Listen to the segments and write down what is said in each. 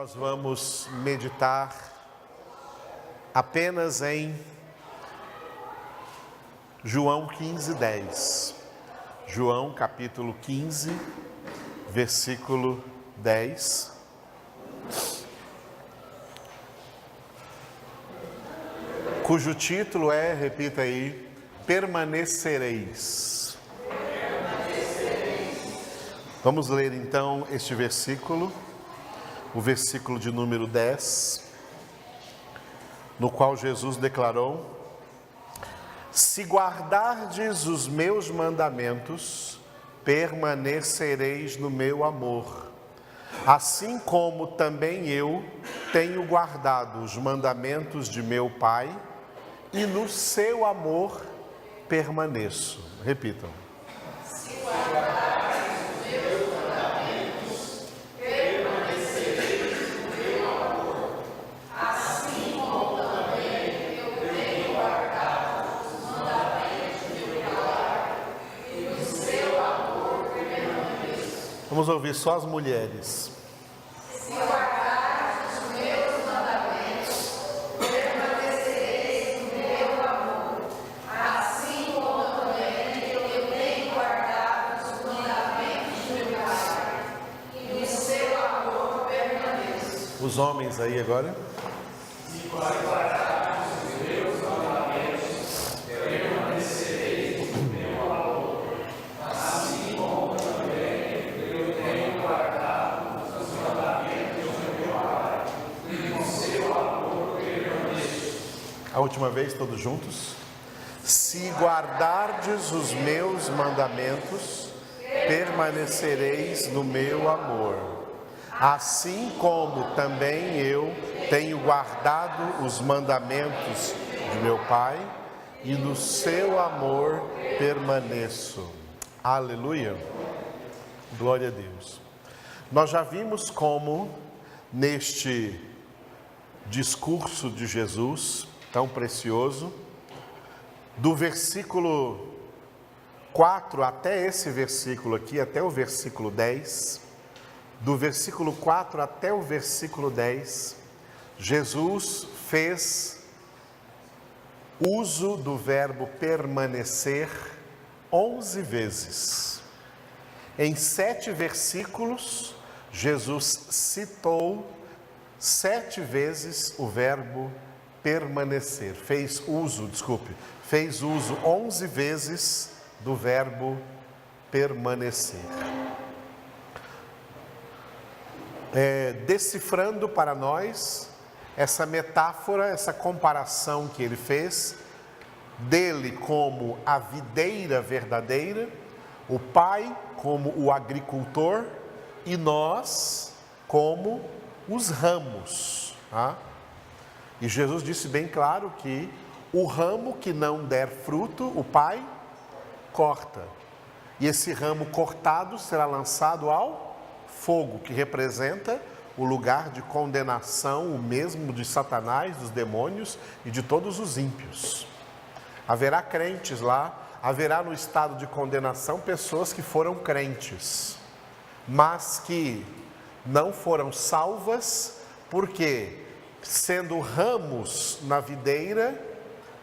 nós vamos meditar apenas em João 15:10. João capítulo 15, versículo 10. Cujo título é, repita aí, permanecereis. Vamos ler então este versículo, o versículo de número 10, no qual Jesus declarou: se guardardes os meus mandamentos, permanecereis no meu amor, assim como também eu tenho guardado os mandamentos de meu Pai, e no seu amor permaneço. Repitam. Se guardardes os meus mandamentos, permanecereis no meu amor, assim como também eu tenho guardado os mandamentos de meu Pai, e no seu amor permaneço. Vamos ouvir só as mulheres. Se guardardes os meus mandamentos, permanecereis no meu amor, assim como também eu tenho guardado os mandamentos de meu Pai, e no seu amor permaneço. Os homens aí agora. Se guardardes os meus mandamentos, permanecereis no meu amor, assim como também eu tenho guardado os mandamentos de meu Pai, e no seu amor permaneço. A última vez, todos juntos. Se guardardes os meus mandamentos, permanecereis no meu amor, assim como também eu tenho guardado os mandamentos de meu Pai, e no seu amor permaneço. Aleluia. Glória a Deus. Nós já vimos como neste discurso de Jesus, tão precioso, do versículo 4 até esse versículo aqui, até o versículo 10, do versículo 4 até o versículo 10, Jesus fez uso do verbo permanecer 11 vezes. Em 7 versículos, Jesus citou 7 vezes o verbo permanecer. Fez uso 11 vezes do verbo permanecer. Decifrando para nós essa metáfora, essa comparação que ele fez dele como a videira verdadeira, o Pai como o agricultor e nós como os ramos. E Jesus disse bem claro que o ramo que não der fruto, o Pai corta. E esse ramo cortado será lançado ao fogo, que representa o lugar de condenação, o mesmo de Satanás, dos demônios e de todos os ímpios. Haverá crentes lá, haverá no estado de condenação pessoas que foram crentes, mas que não foram salvas, porque, sendo ramos na videira,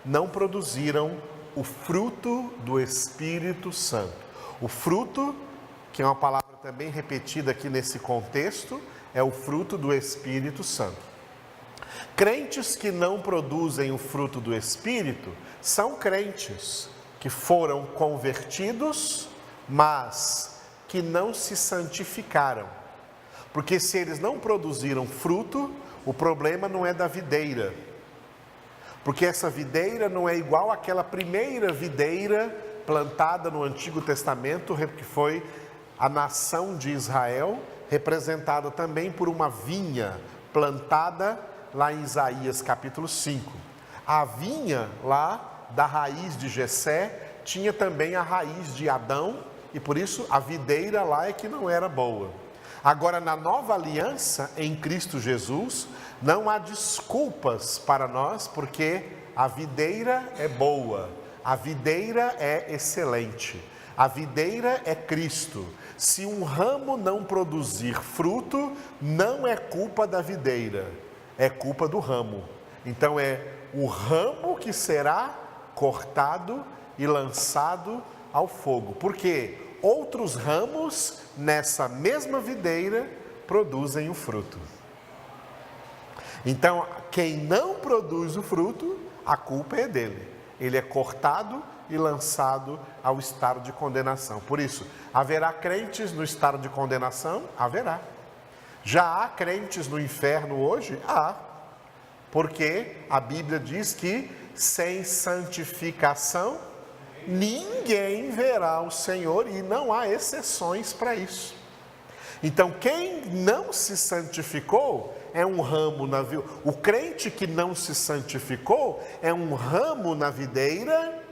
não produziram o fruto do Espírito Santo. O fruto, que é uma palavra também repetida aqui nesse contexto, é o fruto do Espírito Santo. Crentes que não produzem o fruto do Espírito são crentes que foram convertidos, mas que não se santificaram. Porque se eles não produziram fruto, o problema não é da videira. Porque essa videira não é igual àquela primeira videira plantada no Antigo Testamento, que foi a nação de Israel, representada também por uma vinha plantada lá em Isaías capítulo 5. A vinha lá da raiz de Jessé tinha também a raiz de Adão, e por isso a videira lá é que não era boa. Agora, na nova aliança em Cristo Jesus, não há desculpas para nós, porque a videira é boa, a videira é excelente. A videira é Cristo. Se um ramo não produzir fruto, não é culpa da videira, é culpa do ramo. Então é o ramo que será cortado e lançado ao fogo. Porque outros ramos nessa mesma videira produzem o fruto. Então, quem não produz o fruto, a culpa é dele. Ele é cortado e lançado ao estado de condenação. Por isso, haverá crentes no estado de condenação? Haverá. Já há crentes no inferno hoje? Há. Porque a Bíblia diz que sem santificação ninguém verá o Senhor, e não há exceções para isso. Então, quem não se santificou é um ramo na videira. O crente que não se santificou é um ramo na videira,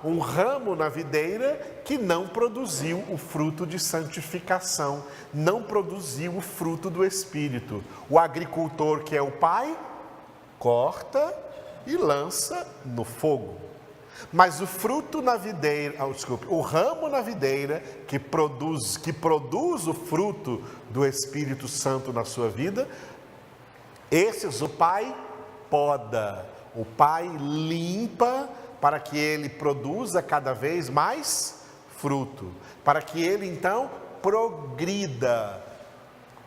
um ramo na videira que não produziu o fruto de santificação, não produziu o fruto do Espírito. O agricultor, que é o pai, corta e lança no fogo. Mas o fruto na videira, o ramo na videira que produz o fruto do Espírito Santo na sua vida, esses o pai poda, o pai limpa para que ele produza cada vez mais fruto, para que ele então progrida,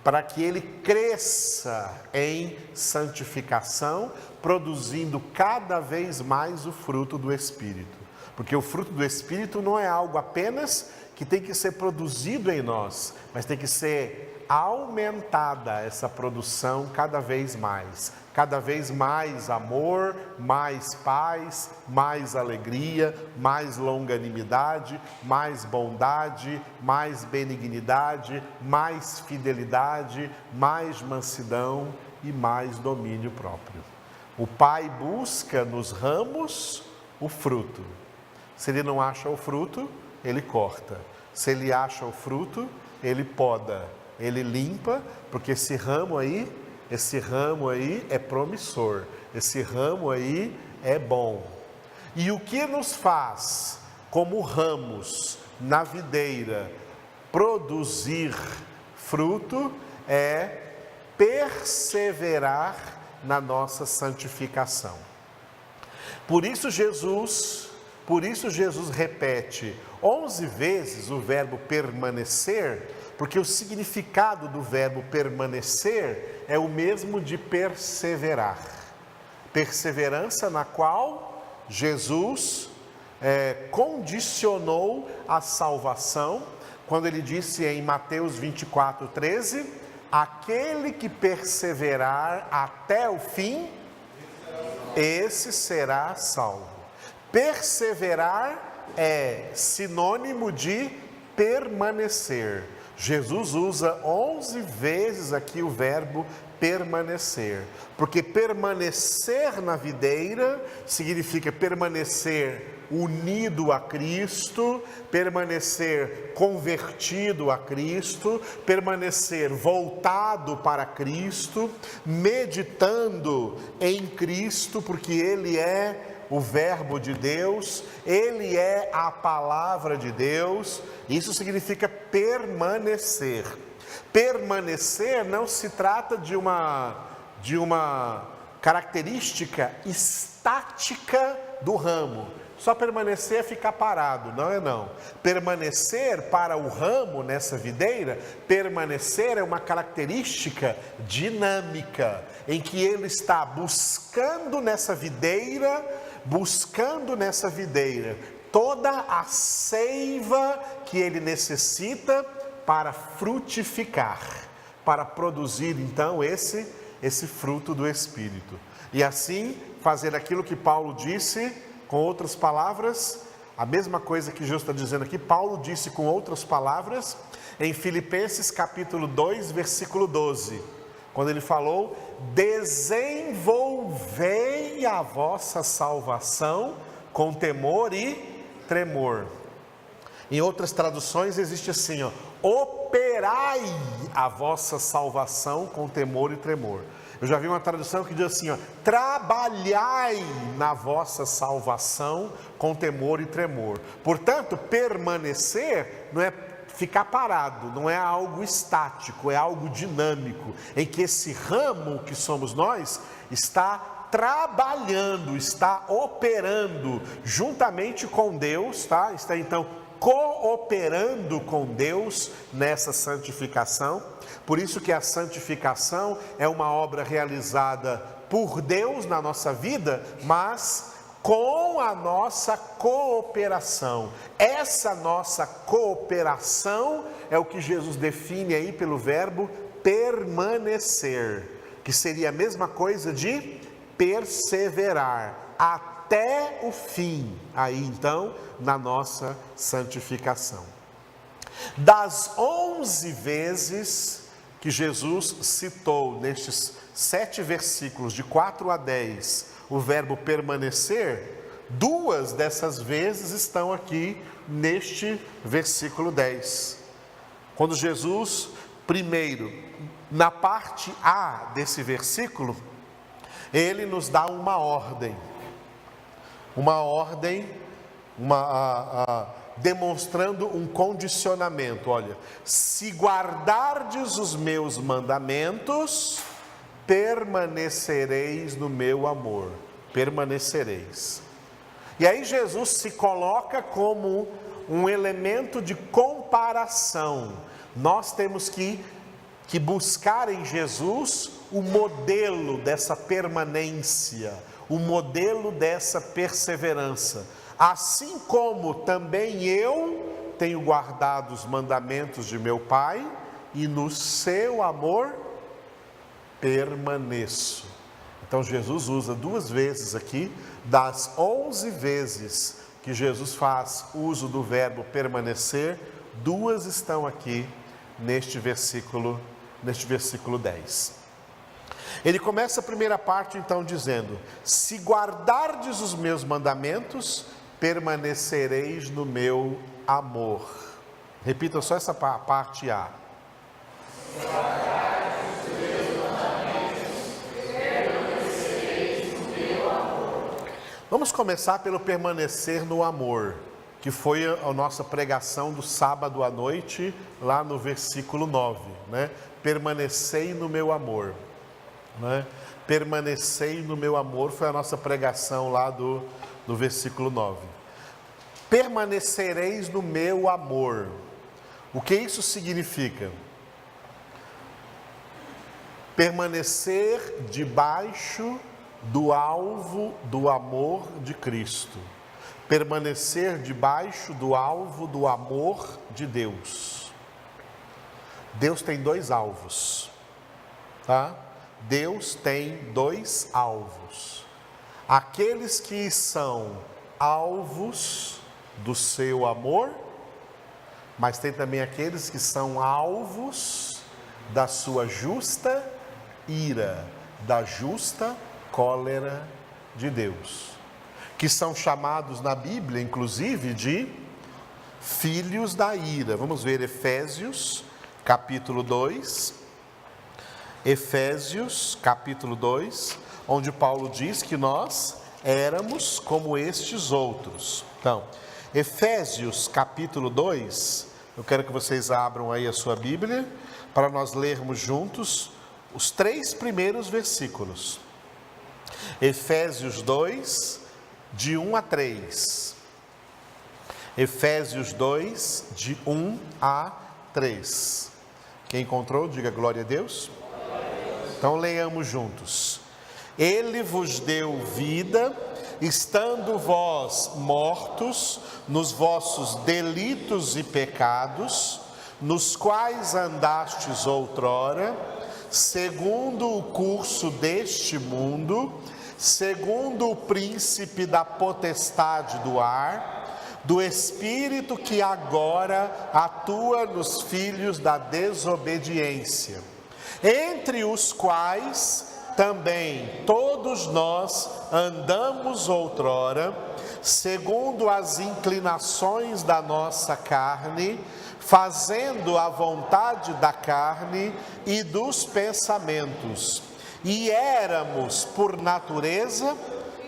para que ele cresça em santificação, produzindo cada vez mais o fruto do Espírito. Porque o fruto do Espírito não é algo apenas que tem que ser produzido em nós, mas tem que ser aumentada essa produção cada vez mais. Cada vez mais amor, mais paz, mais alegria, mais longanimidade, mais bondade, mais benignidade, mais fidelidade, mais mansidão e mais domínio próprio. O Pai busca nos ramos o fruto. Se ele não acha o fruto, ele corta. Se ele acha o fruto, ele poda, ele limpa, porque esse ramo aí é promissor, esse ramo aí é bom. E o que nos faz, como ramos na videira, produzir fruto é perseverar na nossa santificação. Por isso Jesus repete 11 vezes o verbo permanecer, porque o significado do verbo permanecer é o mesmo de perseverar. Perseverança na qual Jesus condicionou a salvação, quando ele disse em Mateus 24:13, aquele que perseverar até o fim, esse será salvo. Perseverar é sinônimo de permanecer. Jesus usa 11 vezes aqui o verbo permanecer, porque permanecer na videira significa permanecer unido a Cristo, permanecer convertido a Cristo, permanecer voltado para Cristo, meditando em Cristo, porque Ele é o Verbo de Deus, Ele é a Palavra de Deus. Isso significa permanecer. Permanecer não se trata de uma característica estática do ramo. Só permanecer é ficar parado, não. Permanecer para o ramo nessa videira, permanecer é uma característica dinâmica, em que ele está buscando nessa videira toda a seiva que ele necessita para frutificar, para produzir então esse fruto do Espírito. E assim fazer aquilo que Paulo disse, com outras palavras, a mesma coisa que Jesus está dizendo aqui, Paulo disse com outras palavras, em Filipenses capítulo 2, versículo 12, quando ele falou, desenvolvei a vossa salvação com temor e tremor. Em outras traduções existe assim, operai a vossa salvação com temor e tremor. Eu já vi uma tradução que diz assim, ó, trabalhai na vossa salvação com temor e tremor. Portanto, permanecer não é ficar parado, não é algo estático, é algo dinâmico, em que esse ramo que somos nós está trabalhando, está operando juntamente com Deus, tá? Está então cooperando com Deus nessa santificação. Por isso que a santificação é uma obra realizada por Deus na nossa vida, mas com a nossa cooperação. Essa nossa cooperação é o que Jesus define aí pelo verbo permanecer, que seria a mesma coisa de perseverar até o fim, aí então, na nossa santificação. Das 11 vezes que Jesus citou nestes 7 versículos, de 4 a 10, o verbo permanecer, 2 dessas vezes estão aqui neste versículo 10. Quando Jesus, primeiro, na parte A desse versículo, ele nos dá uma ordem, demonstrando um condicionamento. Olha, se guardardes os meus mandamentos, permanecereis no meu amor, permanecereis. E aí Jesus se coloca como um elemento de comparação. Nós temos que buscar em Jesus o modelo dessa permanência, o modelo dessa perseverança. Assim como também eu tenho guardado os mandamentos de meu Pai, e no seu amor permaneço. Então Jesus usa 2 vezes aqui, das 11 vezes que Jesus faz uso do verbo permanecer, 2 estão aqui neste versículo 10. Ele começa a primeira parte então dizendo: se guardardes os meus mandamentos, permanecereis no meu amor. Repita só essa parte A. Se guardardes os meus mandamentos, permanecereis no meu amor. Vamos começar pelo permanecer no amor, que foi a nossa pregação do sábado à noite, lá no versículo 9, né? Permanecei no meu amor, né? Permanecei no meu amor, foi a nossa pregação lá do versículo 9. Permanecereis no meu amor. O que isso significa? Permanecer debaixo do alvo do amor de Cristo. Permanecer debaixo do alvo do amor de Deus. Deus tem 2 alvos, tá? Deus tem 2 alvos. Aqueles que são alvos do seu amor, mas tem também aqueles que são alvos da sua justa ira, da justa cólera de Deus, que são chamados na Bíblia, inclusive, de filhos da ira. Vamos ver Efésios, capítulo 2. Efésios, capítulo 2, onde Paulo diz que nós éramos como estes outros. Então, Efésios, capítulo 2, eu quero que vocês abram aí a sua Bíblia, para nós lermos juntos os 3 primeiros versículos. Efésios 2, de 1 a 3. Efésios 2, de 1 a 3. Quem encontrou, diga glória a Deus. Então leiamos juntos. Ele vos deu vida, estando vós mortos nos vossos delitos e pecados, nos quais andastes outrora, segundo o curso deste mundo, segundo o príncipe da potestade do ar, do espírito que agora atua nos filhos da desobediência, entre os quais também todos nós andamos outrora, segundo as inclinações da nossa carne, fazendo a vontade da carne e dos pensamentos. E éramos, por natureza,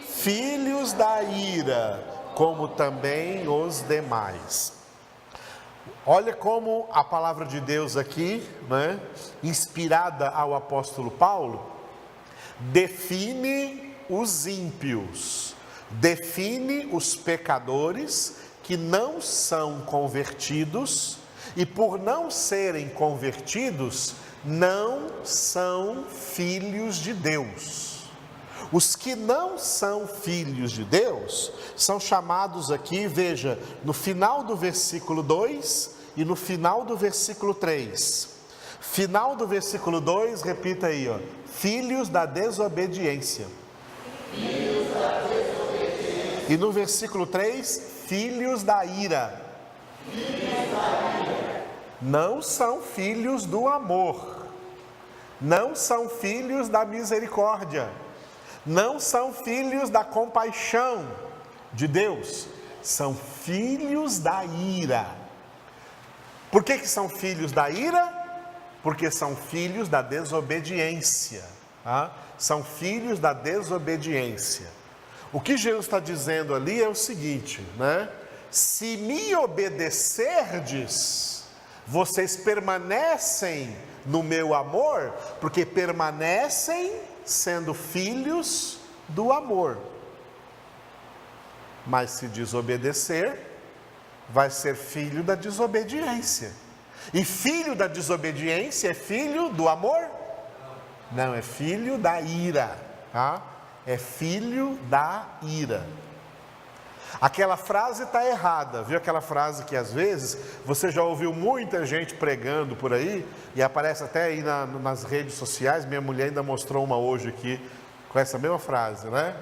filhos da ira, como também os demais. Olha como a palavra de Deus aqui, né, inspirada ao apóstolo Paulo, define os ímpios, define os pecadores que não são convertidos e, por não serem convertidos, não são filhos de Deus. Os que não são filhos de Deus são chamados aqui, veja, no final do versículo 2 e no final do versículo 3. Final do versículo 2, repita aí, ó, filhos da desobediência. Filhos da desobediência. E no versículo 3, filhos da ira. Filhos da ira. Não são filhos do amor, não são filhos da misericórdia, não são filhos da compaixão de Deus, são filhos da ira. Por que são filhos da ira? Porque são filhos da desobediência, tá? São filhos da desobediência. O que Jesus está dizendo ali é o seguinte, né? Se me obedecerdes, vocês permanecem no meu amor, porque permanecem sendo filhos do amor. Mas se desobedecer, vai ser filho da desobediência. E filho da desobediência é filho do amor? Não, é filho da ira, tá? É filho da ira. Aquela frase está errada, viu aquela frase que às vezes você já ouviu muita gente pregando por aí, e aparece até aí nas redes sociais, minha mulher ainda mostrou uma hoje aqui, com essa mesma frase, né?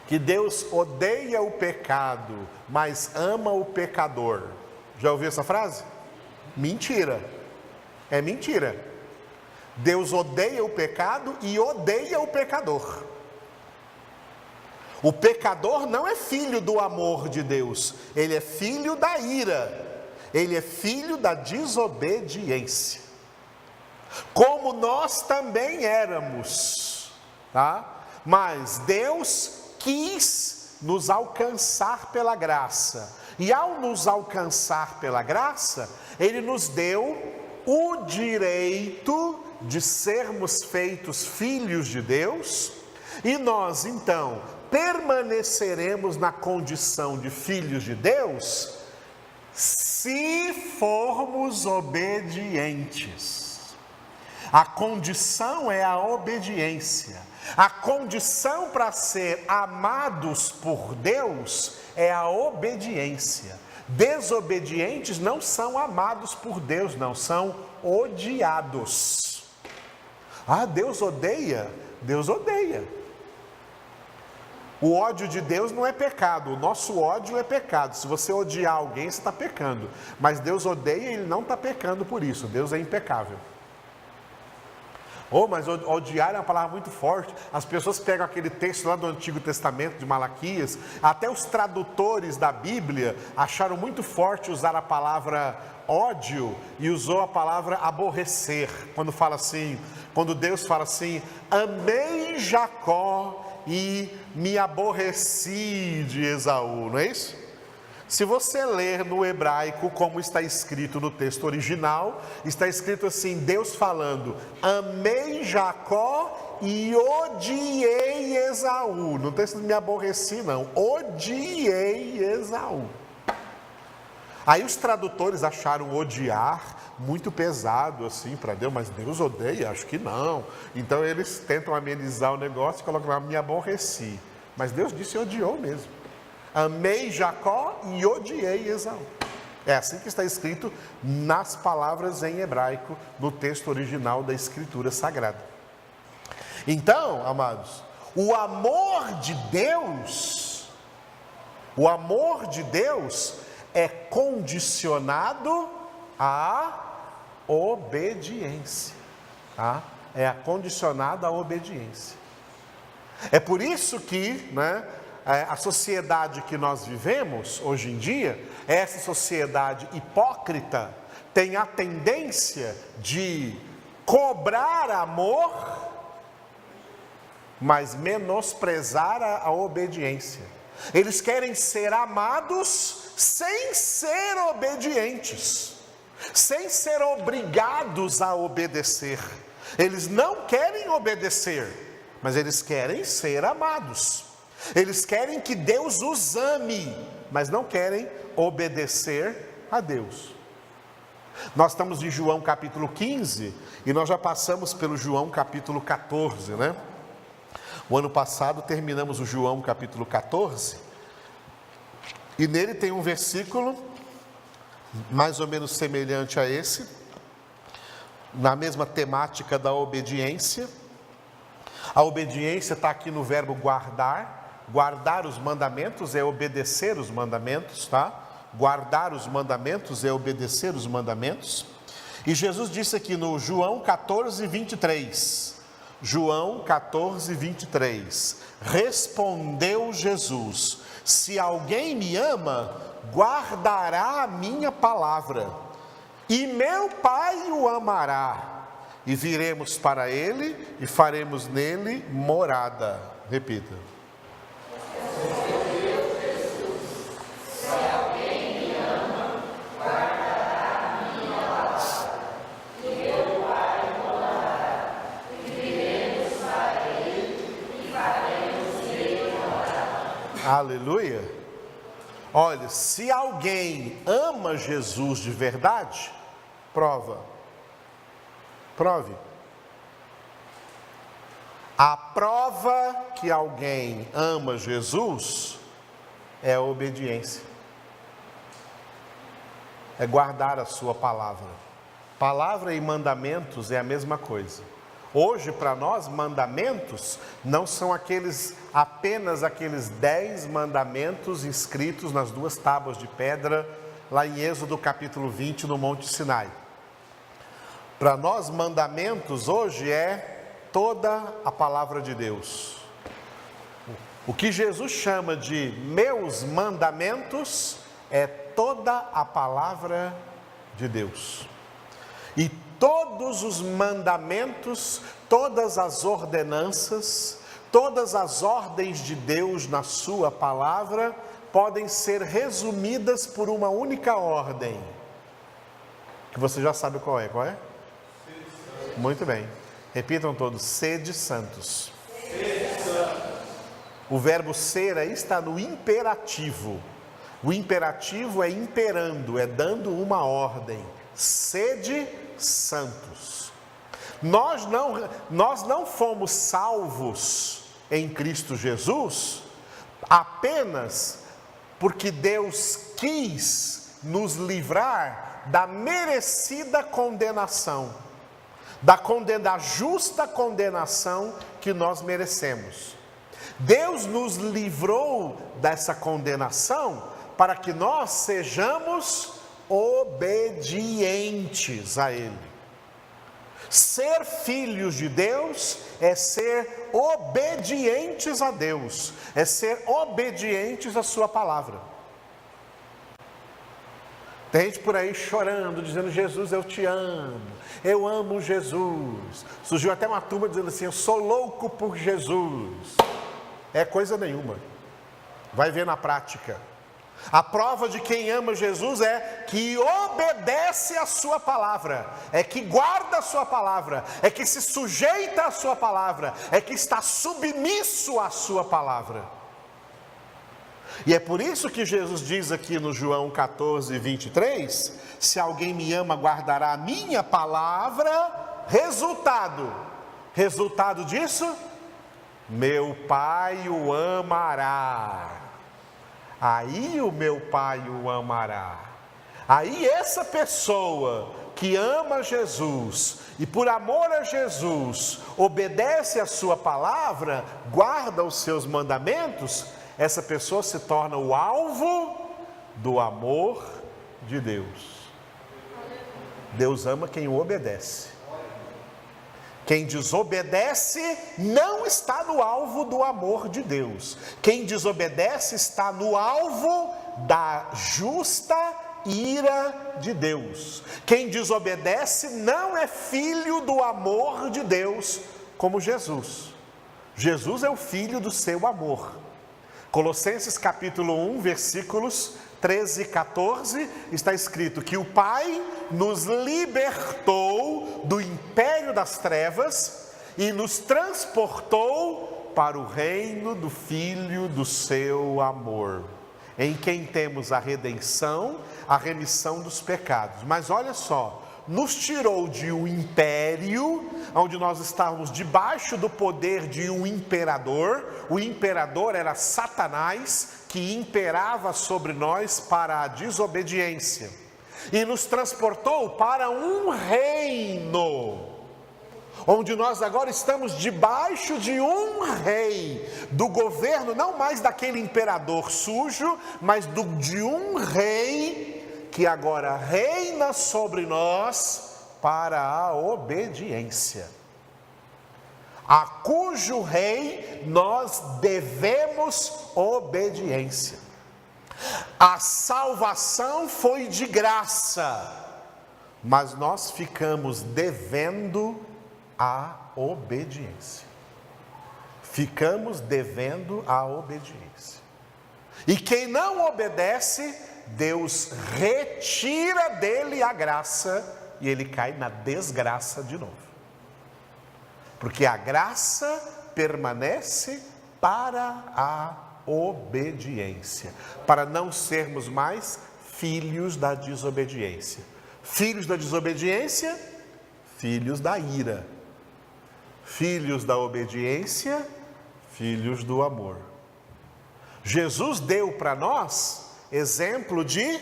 Que Deus odeia o pecado, mas ama o pecador. Já ouviu essa frase? Mentira, é mentira. Deus odeia o pecado e odeia o pecador. O pecador não é filho do amor de Deus, ele é filho da ira, ele é filho da desobediência. Como nós também éramos, tá? Mas Deus quis nos alcançar pela graça, e ao nos alcançar pela graça, Ele nos deu o direito de sermos feitos filhos de Deus, e nós então permaneceremos na condição de filhos de Deus se formos obedientes. A condição é a obediência. A condição para ser amados por Deus é a obediência. Desobedientes não são amados por Deus, não, são odiados. Ah, Deus odeia? Deus odeia. O ódio de Deus não é pecado, o nosso ódio é pecado. Se você odiar alguém, você está pecando. Mas Deus odeia e Ele não está pecando por isso, Deus é impecável. Mas odiar é uma palavra muito forte. As pessoas pegam aquele texto lá do Antigo Testamento, de Malaquias, até os tradutores da Bíblia acharam muito forte usar a palavra ódio e usou a palavra aborrecer, quando Deus fala assim, amei Jacó e me aborreci de Esaú, não é isso? Se você ler no hebraico como está escrito no texto original, está escrito assim, Deus falando, amei Jacó e odiei Esaú. Não está escrito me aborreci não, odiei Esaú. Aí os tradutores acharam odiar muito pesado assim para Deus, mas Deus odeia? Acho que não. Então eles tentam amenizar o negócio e colocam lá, me aborreci. Mas Deus disse odiou mesmo. Amei Jacó e odiei Esaú. É assim que está escrito nas palavras em hebraico, no texto original da Escritura Sagrada. Então, amados, o amor de Deus é condicionado à obediência. Tá? É condicionado à obediência. É por isso que, a sociedade que nós vivemos hoje em dia, essa sociedade hipócrita, tem a tendência de cobrar amor, mas menosprezar a obediência. Eles querem ser amados sem ser obedientes, sem ser obrigados a obedecer. Eles não querem obedecer, mas eles querem ser amados. Eles querem que Deus os ame, mas não querem obedecer a Deus. Nós estamos em João capítulo 15 e nós já passamos pelo João capítulo 14, né? O ano passado terminamos o João capítulo 14 e nele tem um versículo mais ou menos semelhante a esse, na mesma temática da obediência. A obediência está aqui no verbo guardar. Guardar os mandamentos é obedecer os mandamentos, tá? Guardar os mandamentos é obedecer os mandamentos. E Jesus disse aqui no João 14, 23. João 14, 23. Respondeu Jesus: se alguém me ama, guardará a minha palavra, e meu Pai o amará, e viremos para ele e faremos nele morada. Repita. Aleluia. Olha, se alguém ama Jesus de verdade, prove. A prova que alguém ama Jesus é a obediência, é guardar a sua palavra. Palavra e mandamentos é a mesma coisa. Hoje, para nós, mandamentos não são apenas aqueles 10 mandamentos escritos nas 2 tábuas de pedra, lá em Êxodo capítulo 20, no Monte Sinai. Para nós, mandamentos hoje é toda a palavra de Deus. O que Jesus chama de meus mandamentos é toda a palavra de Deus. E todos os mandamentos, todas as ordenanças, todas as ordens de Deus na sua palavra podem ser resumidas por uma única ordem, que você já sabe qual é, Muito bem, repitam todos: sede santos. Sede santos. O verbo ser aí está no imperativo. O imperativo é imperando, é dando uma ordem. Sede santos. Nós não fomos salvos em Cristo Jesus apenas porque Deus quis nos livrar da merecida condenação, da justa condenação que nós merecemos. Deus nos livrou dessa condenação para que nós sejamos obedientes a Ele. Ser filhos de Deus é ser obedientes a Deus, é ser obedientes à sua palavra. Tem gente por aí chorando, dizendo: Jesus, eu te amo, eu amo Jesus. Surgiu até uma turma dizendo assim: eu sou louco por Jesus. É coisa nenhuma, vai ver na prática. A prova de quem ama Jesus é que obedece a sua palavra, é que guarda a sua palavra, é que se sujeita à sua palavra, é que está submisso à sua palavra. E é por isso que Jesus diz aqui no João 14, 23, se alguém me ama, guardará a minha palavra. Resultado disso? Meu Pai o amará. Aí o meu Pai o amará. Aí essa pessoa que ama Jesus e por amor a Jesus obedece a sua palavra, guarda os seus mandamentos, essa pessoa se torna o alvo do amor de Deus. Deus ama quem o obedece. Quem desobedece não está no alvo do amor de Deus. Quem desobedece está no alvo da justa ira de Deus. Quem desobedece não é filho do amor de Deus, como Jesus. Jesus é o filho do seu amor. Colossenses capítulo 1, versículos 13 e 14, está escrito que o Pai nos libertou do império das trevas e nos transportou para o reino do Filho do seu amor, em quem temos a redenção, a remissão dos pecados. Mas olha só, nos tirou de um império, onde nós estávamos debaixo do poder de um imperador. O imperador era Satanás, que imperava sobre nós para a desobediência. E nos transportou para um reino, onde nós agora estamos debaixo de um rei, do governo não mais daquele imperador sujo, mas de um rei que agora reina sobre nós para a obediência, a cujo rei nós devemos obediência. A salvação foi de graça, mas nós ficamos devendo a obediência. Ficamos devendo a obediência. E quem não obedece, Deus retira dele a graça e ele cai na desgraça de novo. Porque a graça permanece para a obediência, para não sermos mais filhos da desobediência. Filhos da desobediência, filhos da ira. Filhos da obediência, filhos do amor. Jesus deu para nós exemplo de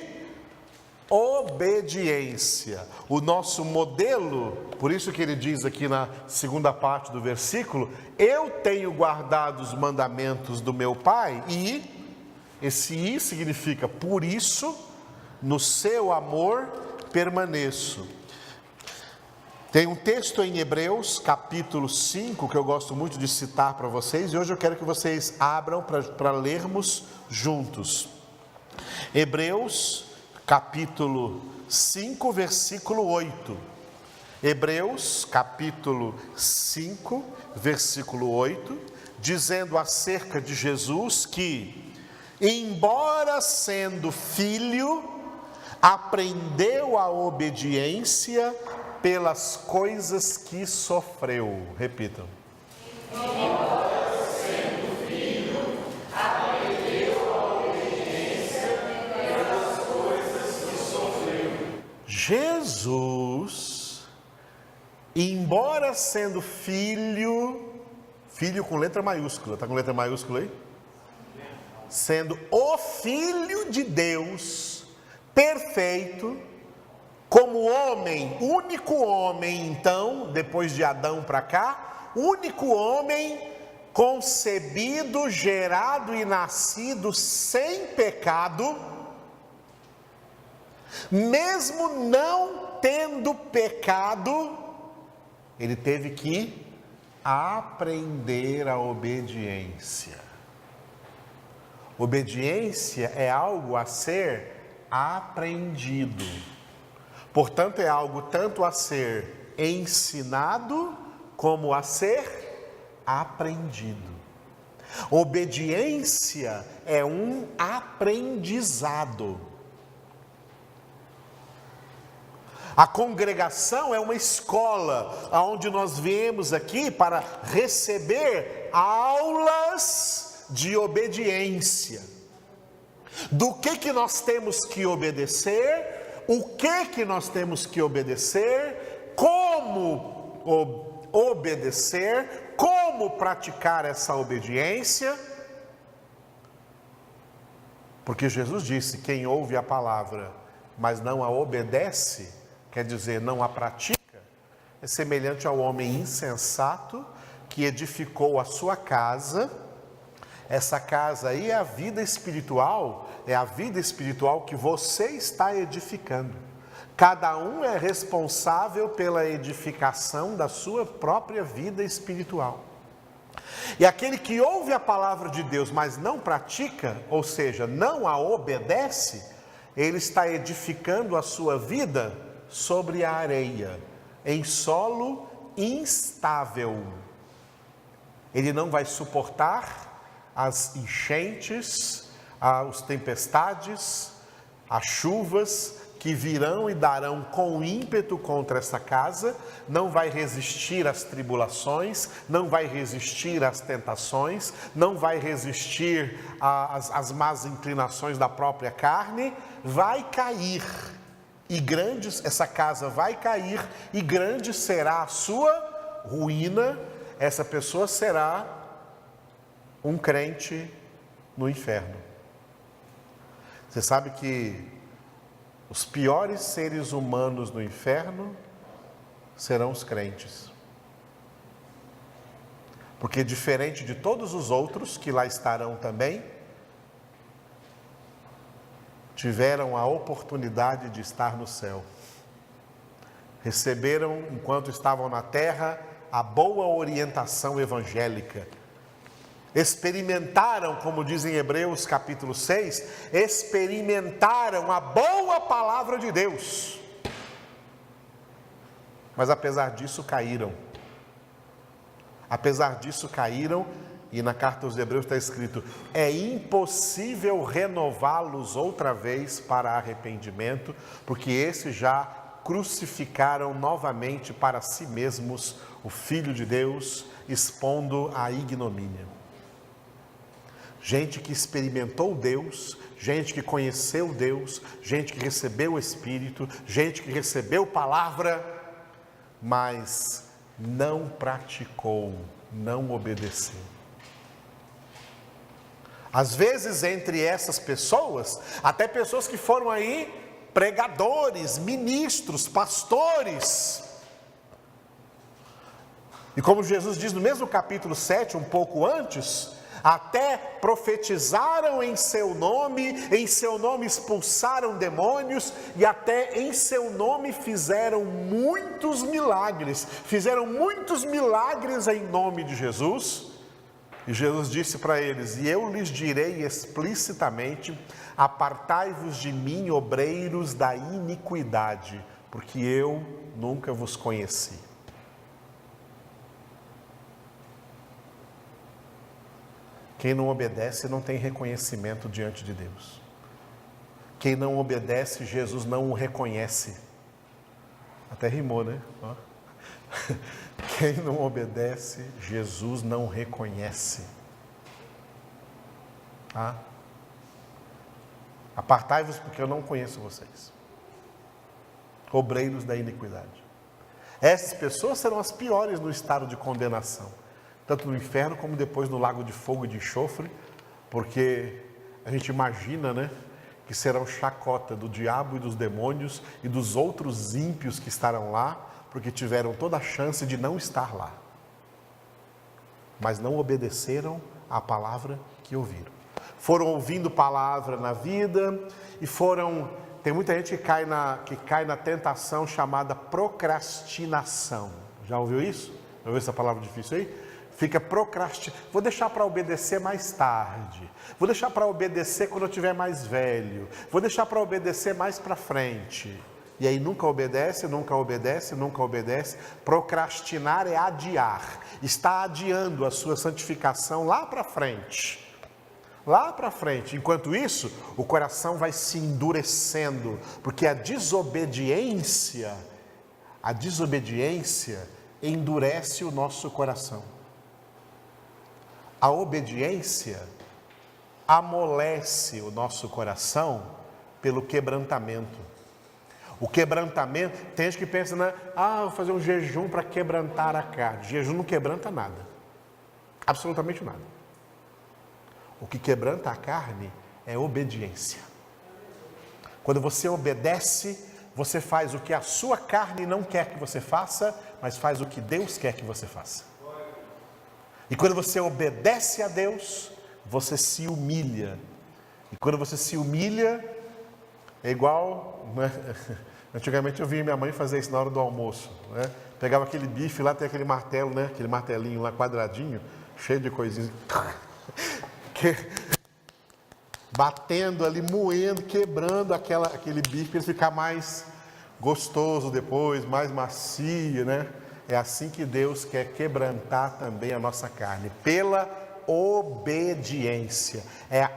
obediência. O nosso modelo, por isso que ele diz aqui na segunda parte do versículo: eu tenho guardado os mandamentos do meu Pai, e esse "i" significa por isso, no seu amor permaneço. Tem um texto em Hebreus, capítulo 5, que eu gosto muito de citar para vocês, e hoje eu quero que vocês abram para lermos juntos. Hebreus, capítulo 5, versículo 8. Hebreus, capítulo 5, versículo 8, dizendo acerca de Jesus que, embora sendo filho, aprendeu a obediência pelas coisas que sofreu. Repitam. Embora sendo filho, aprendeu a obediência pelas coisas que sofreu. Jesus, embora sendo filho com letra maiúscula, está com letra maiúscula aí? Sendo o Filho de Deus, perfeito, como homem, único homem, então, depois de Adão para cá, único homem concebido, gerado e nascido sem pecado, mesmo não tendo pecado, ele teve que aprender a obediência. Obediência é algo a ser aprendido. Portanto, é algo tanto a ser ensinado como a ser aprendido. Obediência é um aprendizado. A congregação é uma escola onde nós viemos aqui para receber aulas de obediência. Do que nós temos que obedecer, o que nós temos que obedecer, como obedecer, como praticar essa obediência. Porque Jesus disse: quem ouve a palavra, mas não a obedece, quer dizer, não a pratica, é semelhante ao homem insensato que edificou a sua casa. Essa casa aí é a vida espiritual, que você está edificando. Cada um é responsável pela edificação da sua própria vida espiritual. E aquele que ouve a palavra de Deus, mas não pratica, ou seja, não a obedece, ele está edificando a sua vida sobre a areia, em solo instável. Ele não vai suportar as enchentes, as tempestades, as chuvas que virão e darão com ímpeto contra essa casa, não vai resistir às tribulações, não vai resistir às tentações, não vai resistir às más inclinações da própria carne, vai cair. Essa casa vai cair e grande será a sua ruína. Essa pessoa será um crente no inferno. Você sabe que os piores seres humanos no inferno serão os crentes. Porque diferente de todos os outros que lá estarão também, tiveram a oportunidade de estar no céu. Receberam, enquanto estavam na terra, a boa orientação evangélica. Experimentaram, como diz em Hebreus capítulo 6, experimentaram a boa palavra de Deus. Mas apesar disso caíram. Apesar disso caíram, e na carta aos Hebreus está escrito: é impossível renová-los outra vez para arrependimento, porque esses já crucificaram novamente para si mesmos o Filho de Deus, expondo a ignomínia. Gente que experimentou Deus, gente que conheceu Deus, gente que recebeu o Espírito, gente que recebeu palavra, mas não praticou, não obedeceu. Às vezes entre essas pessoas, até pessoas que foram aí pregadores, ministros, pastores. E como Jesus diz no mesmo capítulo 7, um pouco antes, até profetizaram em seu nome expulsaram demônios e até em seu nome fizeram muitos milagres em nome de Jesus. E Jesus disse para eles: e eu lhes direi explicitamente: apartai-vos de mim, obreiros da iniquidade, porque eu nunca vos conheci. Quem não obedece não tem reconhecimento diante de Deus. Quem não obedece, Jesus não o reconhece. Até rimou, né? Quem não obedece, Jesus não reconhece. Apartai-vos porque eu não conheço vocês. Obreiros da iniquidade. Essas pessoas serão as piores no estado de condenação. Tanto no inferno como depois no lago de fogo e de enxofre, porque a gente imagina, né, que serão chacota do diabo e dos demônios e dos outros ímpios que estarão lá, porque tiveram toda a chance de não estar lá, mas não obedeceram à palavra que ouviram. Foram ouvindo palavra na vida e tem muita gente que cai na tentação chamada procrastinação. Já ouviu isso? Já ouviu essa palavra difícil aí? Fica procrastinando. Vou deixar para obedecer mais tarde. Vou deixar para obedecer quando eu estiver mais velho. Vou deixar para obedecer mais para frente. E aí nunca obedece. Procrastinar é adiar. Está adiando a sua santificação lá para frente. Enquanto isso, o coração vai se endurecendo, porque a desobediência endurece o nosso coração. A obediência amolece o nosso coração pelo quebrantamento. O quebrantamento, tem gente que pensa, né? Vou fazer um jejum para quebrantar a carne. Jejum não quebranta nada. Absolutamente nada. O que quebranta a carne é obediência. Quando você obedece, você faz o que a sua carne não quer que você faça, mas faz o que Deus quer que você faça. E quando você obedece a Deus, você se humilha. E quando você se humilha, é igual, né? Antigamente eu via minha mãe fazer isso na hora do almoço, né? Pegava aquele bife lá, tem aquele martelo, né? Aquele martelinho lá quadradinho, cheio de coisinhas. batendo ali, moendo, quebrando aquele bife para ele ficar mais gostoso depois, mais macio, né? É assim que Deus quer quebrantar também a nossa carne, pela obediência.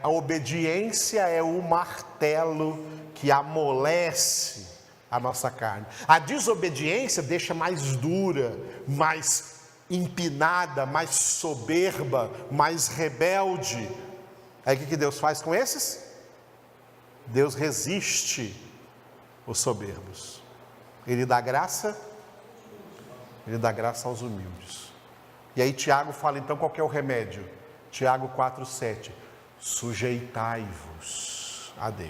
A obediência é o martelo que amolece a nossa carne. A desobediência deixa mais dura, mais empinada, mais soberba, mais rebelde. Aí o que Deus faz com esses? Deus resiste os soberbos. Ele dá graça aos humildes. E aí Tiago fala, então, qual que é o remédio? Tiago 4,7. Sujeitai-vos a Deus.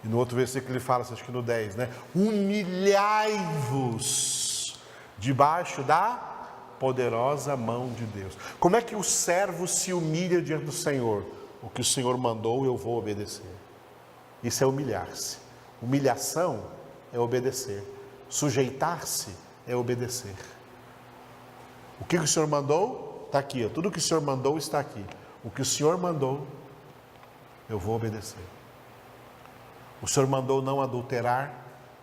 E no outro versículo ele fala, acho que no 10, né? Humilhai-vos debaixo da poderosa mão de Deus. Como é que o servo se humilha diante do Senhor? O que o Senhor mandou, eu vou obedecer. Isso é humilhar-se. Humilhação é obedecer. Sujeitar-se é obedecer. O que o Senhor mandou, está aqui. Tudo o que o Senhor mandou está aqui. O que o Senhor mandou, eu vou obedecer. O Senhor mandou não adulterar,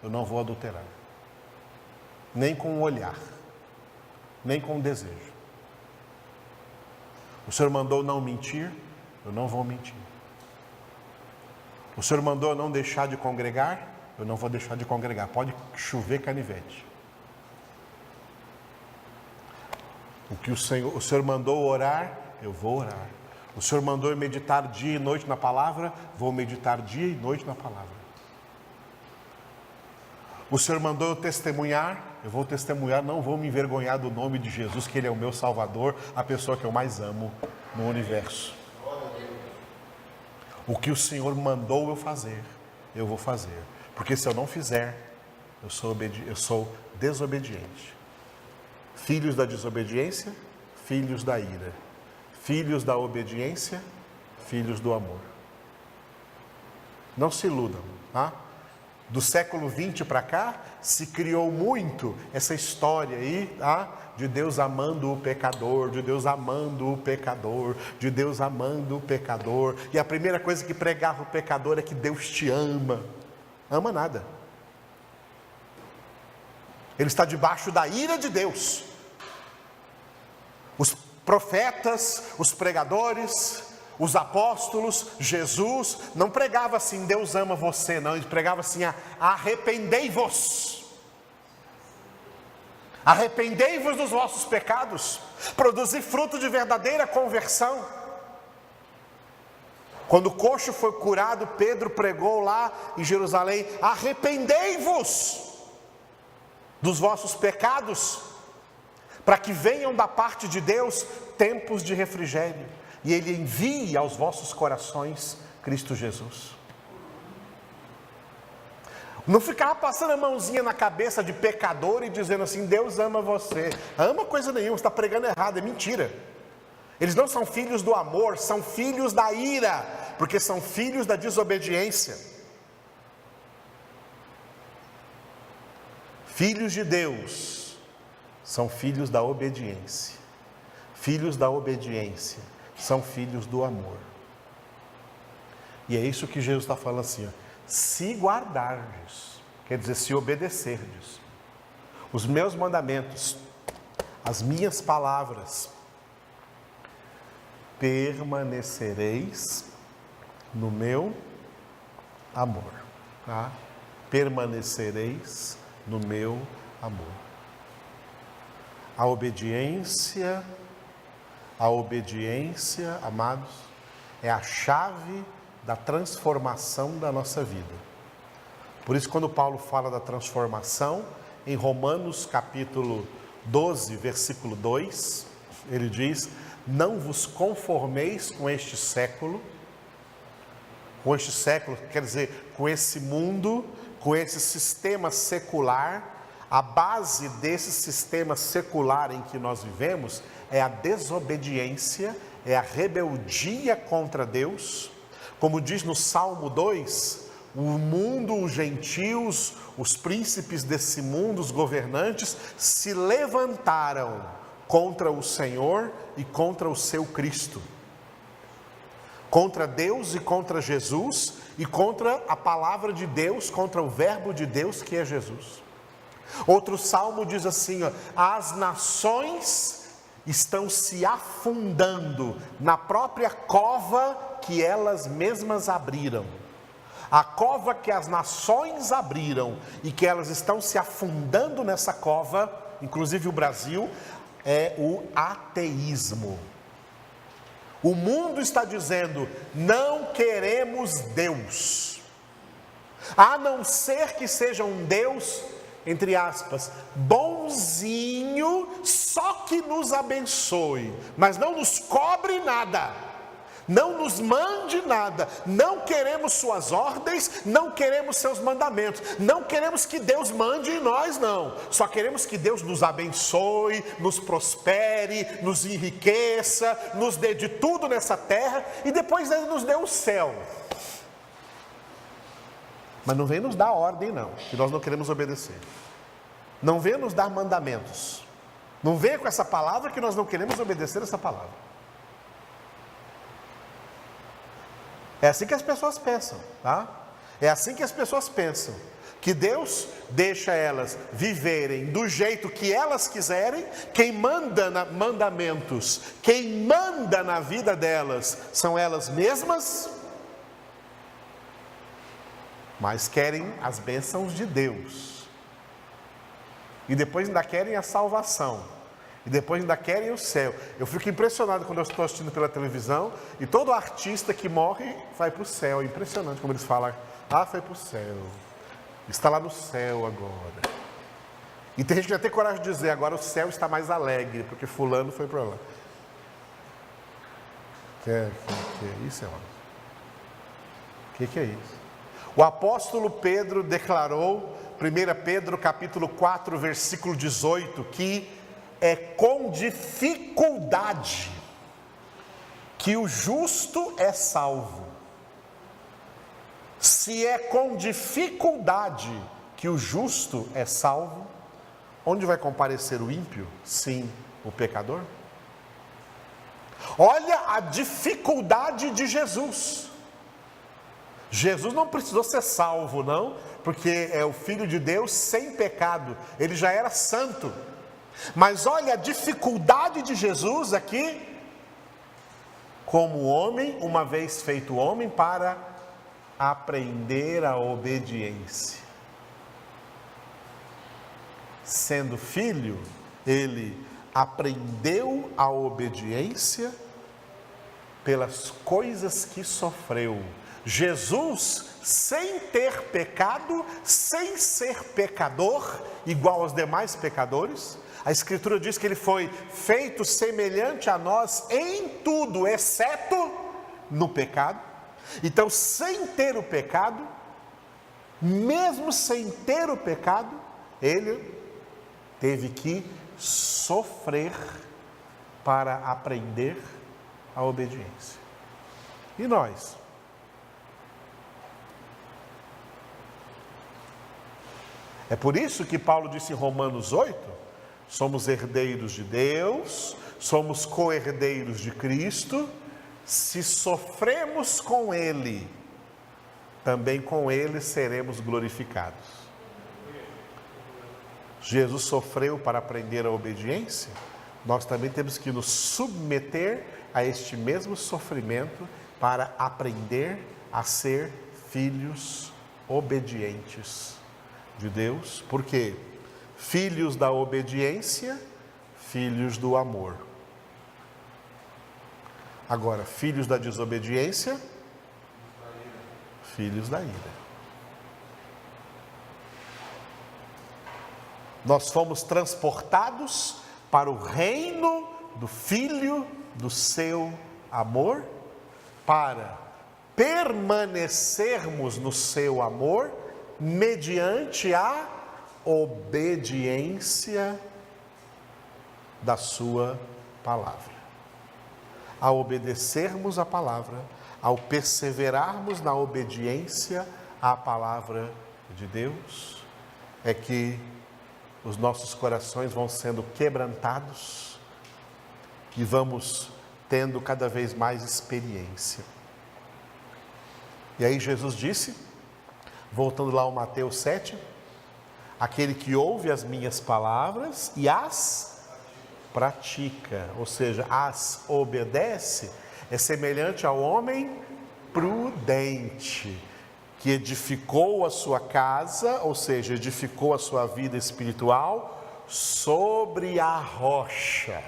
eu não vou adulterar. Nem com o olhar, nem com o desejo. O Senhor mandou não mentir, eu não vou mentir. O Senhor mandou não deixar de congregar, eu não vou deixar de congregar. Pode chover canivete. O Senhor mandou orar, eu vou orar. O Senhor mandou eu meditar dia e noite na palavra, vou meditar dia e noite na palavra. O Senhor mandou eu testemunhar, eu vou testemunhar, não vou me envergonhar do nome de Jesus, que Ele é o meu Salvador, a pessoa que eu mais amo no universo. O que o Senhor mandou eu fazer, eu vou fazer. Porque se eu não fizer, eu sou desobediente. Filhos da desobediência, filhos da ira. Filhos da obediência, filhos do amor. Não se iludam, tá? Do século 20 para cá, se criou muito essa história aí, tá? De Deus amando o pecador, de Deus amando o pecador, de Deus amando o pecador. E a primeira coisa que pregava o pecador é que Deus te ama. Ama nada. Ele está debaixo da ira de Deus. Os profetas, os pregadores, os apóstolos, Jesus, não pregava assim, Deus ama você, não. Ele pregava assim, arrependei-vos. Arrependei-vos dos vossos pecados, produzi fruto de verdadeira conversão. Quando o coxo foi curado, Pedro pregou lá em Jerusalém, arrependei-vos dos vossos pecados, para que venham da parte de Deus tempos de refrigério, e Ele envie aos vossos corações Cristo Jesus. Não ficava passando a mãozinha na cabeça de pecador e dizendo assim, Deus ama você. Ama coisa nenhuma, você está pregando errado, é mentira. Eles não são filhos do amor, são filhos da ira, porque são filhos da desobediência. Filhos de Deus são filhos da obediência. Filhos da obediência são filhos do amor. E é isso que Jesus está falando assim, ó. Se guardardes, quer dizer, se obedecerdes, os meus mandamentos, as minhas palavras, permanecereis no meu amor, tá? Permanecereis no meu amor. A obediência, amados, é a chave da transformação da nossa vida. Por isso, quando Paulo fala da transformação, em Romanos capítulo 12, versículo 2, ele diz, não vos conformeis com este século, quer dizer, com esse mundo, com esse sistema secular. A base desse sistema secular em que nós vivemos é a desobediência, é a rebeldia contra Deus. Como diz no Salmo 2, o mundo, os gentios, os príncipes desse mundo, os governantes, se levantaram contra o Senhor e contra o seu Cristo. contra Deus e contra Jesus, e contra a palavra de Deus, contra o verbo de Deus que é Jesus. Outro salmo diz assim, ó, as nações estão se afundando na própria cova que elas mesmas abriram. A cova que as nações abriram e que elas estão se afundando nessa cova, inclusive o Brasil, é o ateísmo. O mundo está dizendo, não queremos Deus, a não ser que seja um Deus, entre aspas, bonzinho, só que nos abençoe, mas não nos cobre nada, não nos mande nada, não queremos suas ordens, não queremos seus mandamentos, não queremos que Deus mande em nós, não, só queremos que Deus nos abençoe, nos prospere, nos enriqueça, nos dê de tudo nessa terra, e depois Ele nos dê o céu. Mas não vem nos dar ordem não, que nós não queremos obedecer. Não vem nos dar mandamentos. Não venha com essa palavra que nós não queremos obedecer essa palavra. É assim que as pessoas pensam, tá? É assim que as pessoas pensam. Que Deus deixa elas viverem do jeito que elas quiserem. Quem manda mandamentos, quem manda na vida delas são elas mesmas. Mas querem as bênçãos de Deus. E depois ainda querem a salvação. E depois ainda querem o céu. Eu fico impressionado quando eu estou assistindo pela televisão e todo artista que morre vai para o céu. É impressionante como eles falam, foi para o céu. Está lá no céu agora. E tem gente que já tem coragem de dizer, agora o céu está mais alegre, porque fulano foi para lá. Que é isso, irmão? Que é isso? O apóstolo Pedro declarou, 1 Pedro capítulo 4, versículo 18, que é com dificuldade que o justo é salvo. Se é com dificuldade que o justo é salvo, onde vai comparecer o ímpio? Sim, o pecador. Olha a dificuldade de Jesus. Jesus não precisou ser salvo, não, porque é o Filho de Deus sem pecado, ele já era santo. Mas olha a dificuldade de Jesus aqui, como homem, uma vez feito homem, para aprender a obediência. Sendo filho, ele aprendeu a obediência pelas coisas que sofreu. Jesus, sem ter pecado, sem ser pecador, igual aos demais pecadores, a Escritura diz que ele foi feito semelhante a nós em tudo, exceto no pecado. Então, sem ter o pecado, mesmo sem ter o pecado, ele teve que sofrer para aprender a obediência. E nós? É por isso que Paulo disse em Romanos 8, somos herdeiros de Deus, somos co-herdeiros de Cristo, se sofremos com Ele, também com Ele seremos glorificados. Jesus sofreu para aprender a obediência, nós também temos que nos submeter a este mesmo sofrimento para aprender a ser filhos obedientes de Deus. Por quê? Filhos da obediência, filhos do amor. Agora, filhos da desobediência, filhos da ira. Nós fomos transportados para o reino do Filho do seu amor, para permanecermos no seu amor, mediante a obediência da sua palavra. Ao obedecermos a palavra, ao perseverarmos na obediência à palavra de Deus, é que os nossos corações vão sendo quebrantados e vamos tendo cada vez mais experiência. E aí Jesus disse, voltando lá ao Mateus 7, aquele que ouve as minhas palavras e as pratica, ou seja, as obedece, é semelhante ao homem prudente, que edificou a sua casa, ou seja, edificou a sua vida espiritual sobre a rocha,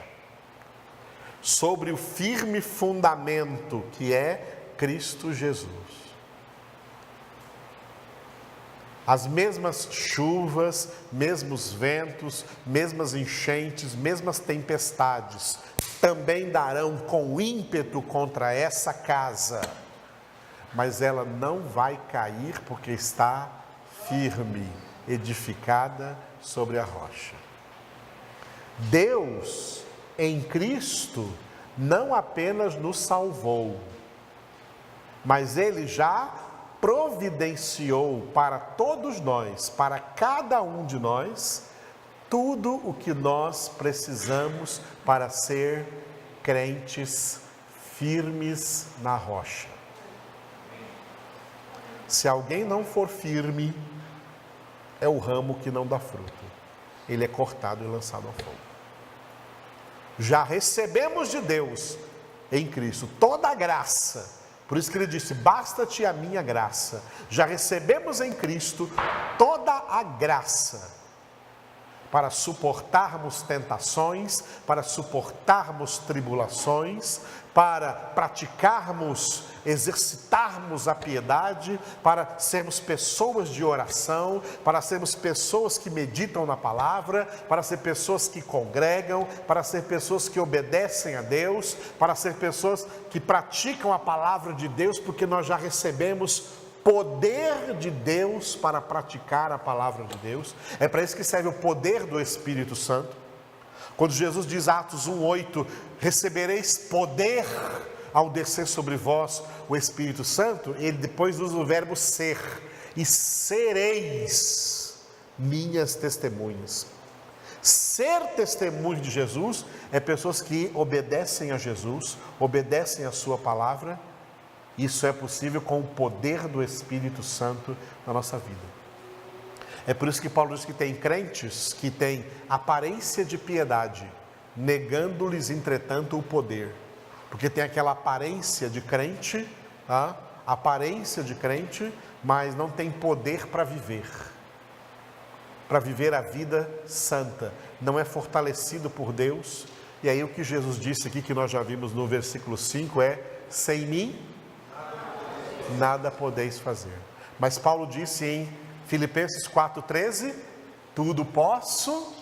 sobre o firme fundamento que é Cristo Jesus. As mesmas chuvas, mesmos ventos, mesmas enchentes, mesmas tempestades também darão com ímpeto contra essa casa, mas ela não vai cair porque está firme, edificada sobre a rocha. Deus, em Cristo, não apenas nos salvou, mas Ele já providenciou para todos nós, para cada um de nós, tudo o que nós precisamos para ser crentes firmes na rocha. Se alguém não for firme, é o ramo que não dá fruto. Ele é cortado e lançado ao fogo. Já recebemos de Deus, em Cristo, toda a graça. Por isso que ele disse, basta-te a minha graça. Já recebemos em Cristo toda a graça para suportarmos tentações, para suportarmos tribulações, para praticarmos, exercitarmos a piedade, para sermos pessoas de oração, para sermos pessoas que meditam na palavra, para ser pessoas que congregam, para ser pessoas que obedecem a Deus, para ser pessoas que praticam a palavra de Deus, porque nós já recebemos poder de Deus para praticar a palavra de Deus. É para isso que serve o poder do Espírito Santo. Quando Jesus diz, Atos 1:8, recebereis poder ao descer sobre vós o Espírito Santo, ele depois usa o verbo ser, e sereis minhas testemunhas. Ser testemunho de Jesus é pessoas que obedecem a Jesus, obedecem a sua palavra. Isso é possível com o poder do Espírito Santo na nossa vida. É por isso que Paulo diz que tem crentes que têm aparência de piedade, negando-lhes, entretanto, o poder. Porque tem aquela aparência de crente, mas não tem poder para viver a vida santa. Não é fortalecido por Deus. E aí o que Jesus disse aqui, que nós já vimos no versículo 5, é, sem mim, nada podeis fazer. Mas Paulo disse em Filipenses 4:13, tudo posso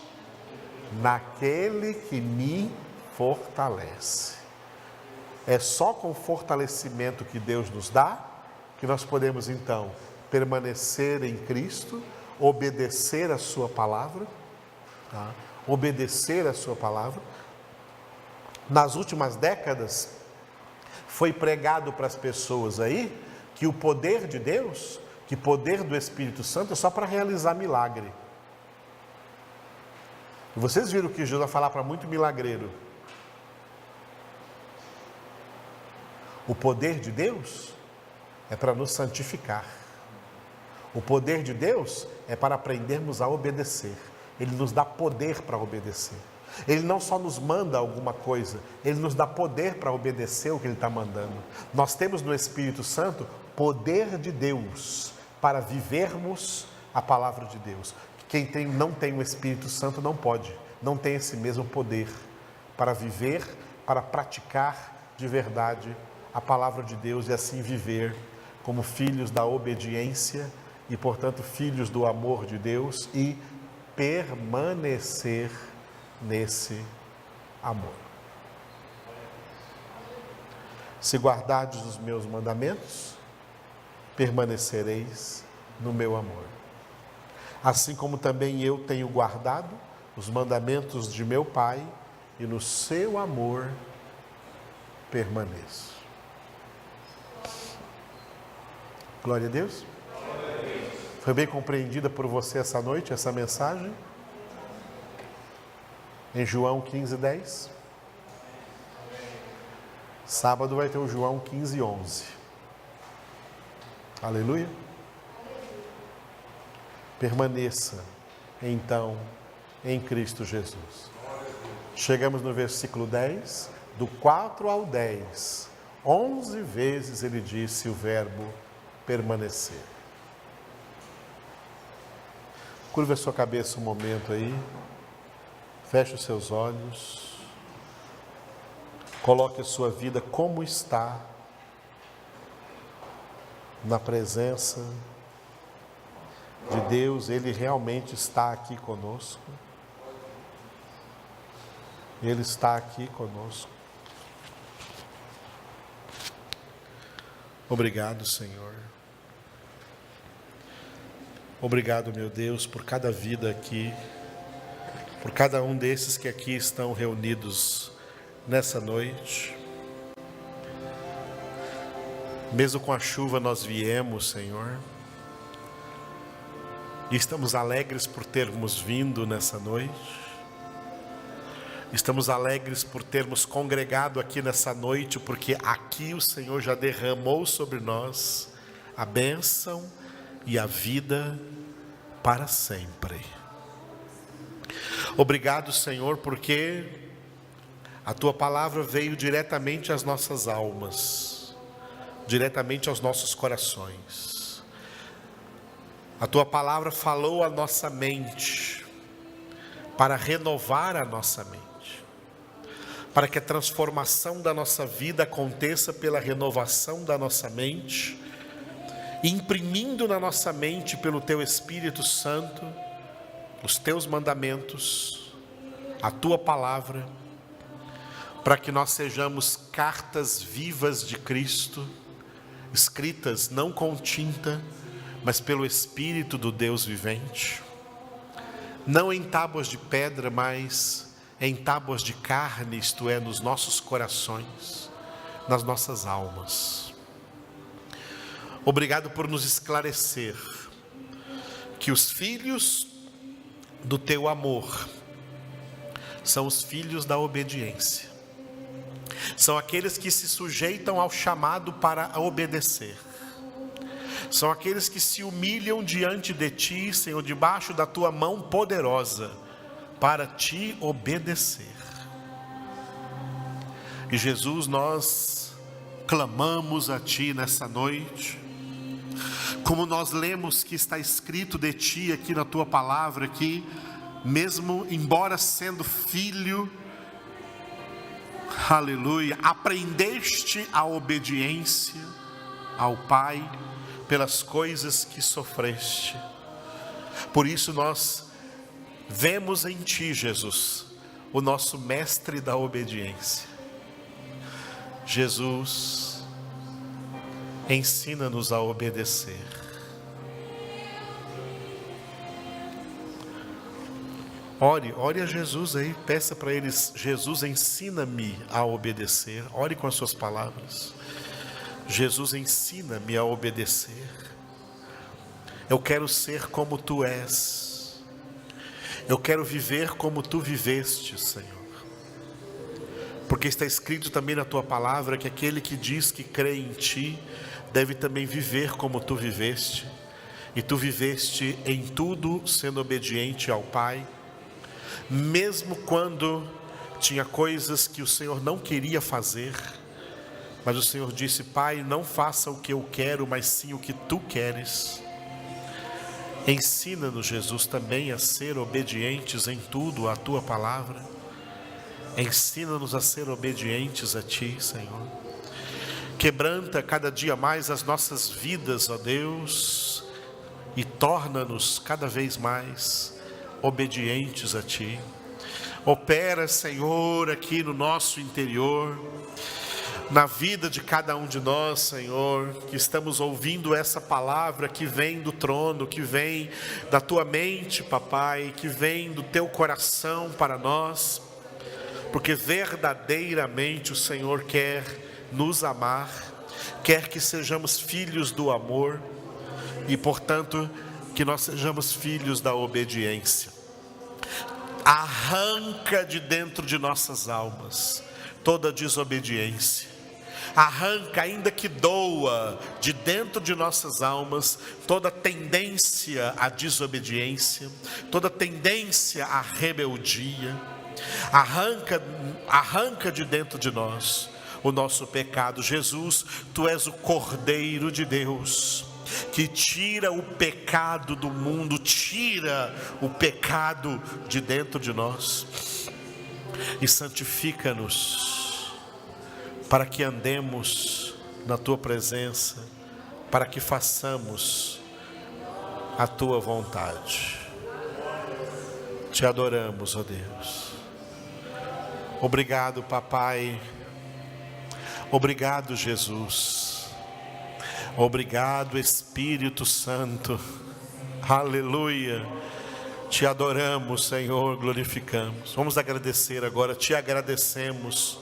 naquele que me fortalece. É só com o fortalecimento que Deus nos dá que nós podemos então permanecer em Cristo, obedecer a sua palavra, obedecer a sua palavra. Nas últimas décadas foi pregado para as pessoas aí que o poder de Deus, que o poder do Espírito Santo é só para realizar milagre. E vocês viram que Jesus vai falar para muito milagreiro. O poder de Deus é para nos santificar. O poder de Deus é para aprendermos a obedecer. Ele nos dá poder para obedecer. Ele não só nos manda alguma coisa, Ele nos dá poder para obedecer o que Ele está mandando. Nós temos no Espírito Santo poder de Deus para vivermos a palavra de Deus. Quem não tem o Espírito Santo não tem esse mesmo poder para viver, para praticar de verdade a palavra de Deus e assim viver como filhos da obediência e, portanto, filhos do amor de Deus e permanecer nesse amor. Se guardardes os meus mandamentos, permanecereis no meu amor. Assim como também eu tenho guardado os mandamentos de meu Pai e no seu amor permaneço. Glória a Deus. Foi bem compreendida por você essa noite, essa mensagem? Em João 15:10. Sábado vai ter o João 15:11. Aleluia. Permaneça, então, em Cristo Jesus. Chegamos no versículo 10, do 4 ao 10. 11 vezes ele disse o verbo permanecer. Curva a sua cabeça um momento aí. Feche os seus olhos. Coloque a sua vida como está na presença de Deus. Ele realmente está aqui conosco. Ele está aqui conosco. Obrigado, Senhor. Obrigado, meu Deus, por cada vida aqui, por cada um desses que aqui estão reunidos nessa noite. Mesmo com a chuva nós viemos, Senhor, e estamos alegres por termos vindo nessa noite. Estamos alegres por termos congregado aqui nessa noite, porque aqui o Senhor já derramou sobre nós a bênção e a vida para sempre. Obrigado, Senhor, porque a Tua palavra veio diretamente às nossas almas, diretamente aos nossos corações. A Tua palavra falou à nossa mente, para renovar a nossa mente, para que a transformação da nossa vida aconteça pela renovação da nossa mente, imprimindo na nossa mente pelo Teu Espírito Santo os Teus mandamentos, a Tua palavra, para que nós sejamos cartas vivas de Cristo, escritas não com tinta, mas pelo Espírito do Deus vivente, não em tábuas de pedra, mas em tábuas de carne, isto é, nos nossos corações, nas nossas almas. Obrigado por nos esclarecer que os filhos do Teu amor são os filhos da obediência, são aqueles que se sujeitam ao chamado para obedecer, são aqueles que se humilham diante de Ti, Senhor, debaixo da Tua mão poderosa, para Te obedecer. E Jesus, nós clamamos a Ti nessa noite, como nós lemos que está escrito de Ti aqui na Tua palavra, que mesmo embora sendo filho, aleluia, aprendeste a obediência ao Pai pelas coisas que sofreste. Por isso nós vemos em Ti, Jesus, o nosso mestre da obediência. Jesus, ensina-nos a obedecer. Ore a Jesus aí, peça para eles: Jesus, ensina-me a obedecer. Ore com as suas palavras. Jesus, ensina-me a obedecer. Eu quero ser como Tu és. Eu quero viver como Tu viveste, Senhor. Porque está escrito também na Tua palavra que aquele que diz que crê em Ti deve também viver como Tu viveste. E Tu viveste em tudo sendo obediente ao Pai, mesmo quando tinha coisas que o Senhor não queria fazer, mas o Senhor disse: Pai, não faça o que eu quero, mas sim o que Tu queres. Ensina-nos, Jesus, também a ser obedientes em tudo à Tua palavra. Ensina-nos a ser obedientes a Ti, Senhor. Quebranta cada dia mais as nossas vidas, ó Deus, e torna-nos cada vez mais obedientes a Ti. Opera, Senhor, aqui no nosso interior, na vida de cada um de nós, Senhor, que estamos ouvindo essa palavra que vem do trono, que vem da Tua mente, Papai, que vem do Teu coração para nós, porque verdadeiramente o Senhor quer nos amar, quer que sejamos filhos do amor e, portanto, que nós sejamos filhos da obediência. Arranca de dentro de nossas almas toda desobediência, Arranca, ainda que doa, de dentro de nossas almas, toda tendência à desobediência, toda tendência à rebeldia. Arranca de dentro de nós o nosso pecado. Jesus, Tu és o Cordeiro de Deus, que tira o pecado do mundo, tira o pecado de dentro de nós e santifica-nos, para que andemos na Tua presença, para que façamos a Tua vontade. Te adoramos, ó Deus. Obrigado, Papai. Obrigado, Jesus. Obrigado, Espírito Santo. Aleluia. Te adoramos, Senhor, glorificamos. Vamos agradecer agora, te agradecemos,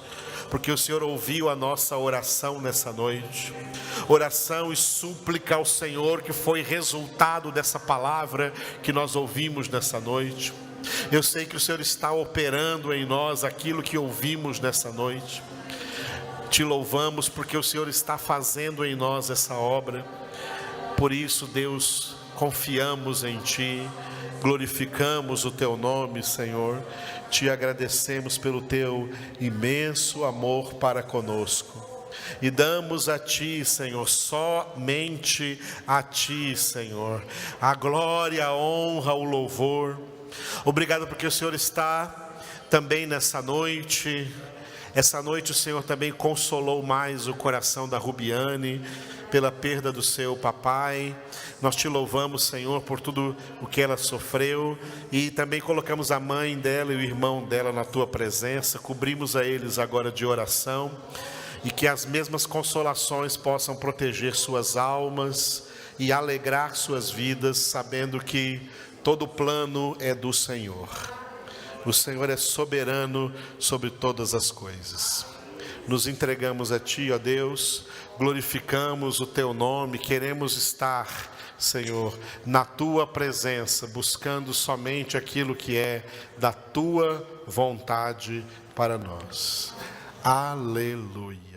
porque o Senhor ouviu a nossa oração nessa noite. Oração e súplica ao Senhor, que foi resultado dessa palavra que nós ouvimos nessa noite. Eu sei que o Senhor está operando em nós aquilo que ouvimos nessa noite. Te louvamos porque o Senhor está fazendo em nós essa obra. Por isso, Deus, confiamos em Ti, glorificamos o Teu nome, Senhor. Te agradecemos pelo Teu imenso amor para conosco. E damos a Ti, Senhor, somente a Ti, Senhor, a glória, a honra, o louvor. Obrigado porque o Senhor está também nessa noite. Essa noite o Senhor também consolou mais o coração da Rubiane pela perda do seu papai. Nós te louvamos, Senhor, por tudo o que ela sofreu, e também colocamos a mãe dela e o irmão dela na Tua presença. Cobrimos a eles agora de oração, e que as mesmas consolações possam proteger suas almas e alegrar suas vidas, sabendo que todo plano é do Senhor. O Senhor é soberano sobre todas as coisas. Nos entregamos a Ti, ó Deus, glorificamos o Teu nome, queremos estar, Senhor, na Tua presença, buscando somente aquilo que é da Tua vontade para nós. Aleluia.